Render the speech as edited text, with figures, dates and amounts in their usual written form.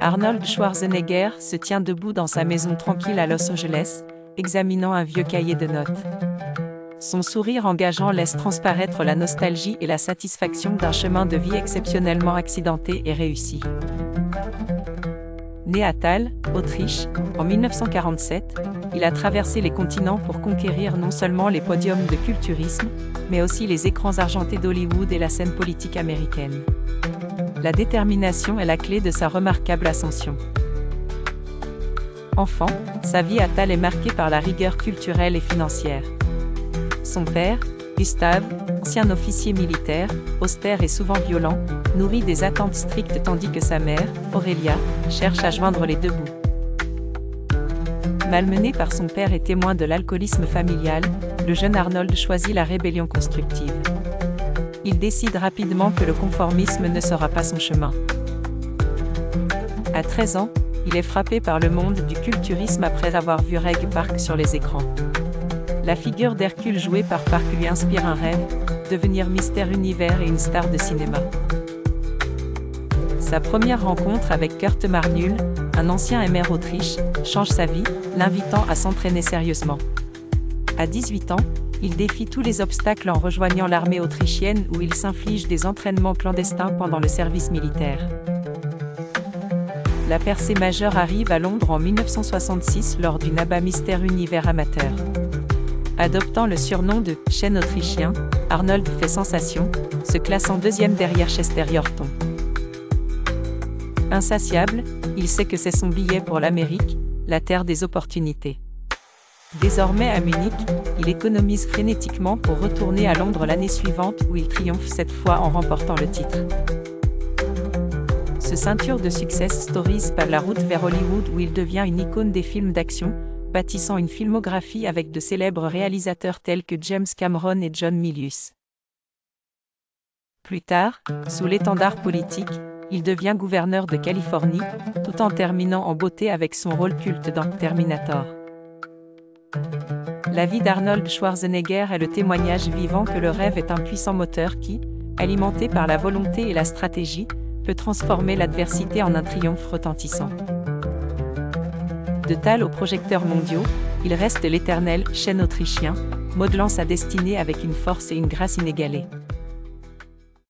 Arnold Schwarzenegger se tient debout dans sa maison tranquille à Los Angeles, examinant un vieux cahier de notes. Son sourire engageant laisse transparaître la nostalgie et la satisfaction d'un chemin de vie exceptionnellement accidenté et réussi. Né à Thal, Autriche, en 1947, il a traversé les continents pour conquérir non seulement les podiums de culturisme, mais aussi les écrans argentés d'Hollywood et la scène politique américaine. La détermination est la clé de sa remarquable ascension. Enfant, sa vie à Thal est marquée par la rigueur culturelle et financière. Son père, Gustave, ancien officier militaire, austère et souvent violent, nourrit des attentes strictes tandis que sa mère, Aurélia, cherche à joindre les deux bouts. Malmené par son père et témoin de l'alcoolisme familial, le jeune Arnold choisit la rébellion constructive. Il décide rapidement que le conformisme ne sera pas son chemin. À 13 ans, il est frappé par le monde du culturisme après avoir vu Reg Park sur les écrans. La figure d'Hercule jouée par Park lui inspire un rêve, devenir Mister Univers et une star de cinéma. Sa première rencontre avec Kurt Marnul, un ancien MR Autriche, change sa vie, l'invitant à s'entraîner sérieusement. À 18 ans, il défie tous les obstacles en rejoignant l'armée autrichienne où il s'inflige des entraînements clandestins pendant le service militaire. La percée majeure arrive à Londres en 1966 lors du NABA Mister Univers amateur. Adoptant le surnom de « chêne autrichien », Arnold fait sensation, se classant deuxième derrière Chester Yorton. Insatiable, il sait que c'est son billet pour l'Amérique, la terre des opportunités. Désormais à Munich, il économise frénétiquement pour retourner à Londres l'année suivante où il triomphe cette fois en remportant le titre. Ce ceinture de success stories pave la route vers Hollywood où il devient une icône des films d'action, bâtissant une filmographie avec de célèbres réalisateurs tels que James Cameron et John Milius. Plus tard, sous l'étendard politique, il devient gouverneur de Californie, tout en terminant en beauté avec son rôle culte dans Terminator. La vie d'Arnold Schwarzenegger est le témoignage vivant que le rêve est un puissant moteur qui, alimenté par la volonté et la stratégie, peut transformer l'adversité en un triomphe retentissant. De Thal aux projecteurs mondiaux, il reste l'éternel chêne autrichien, modelant sa destinée avec une force et une grâce inégalées.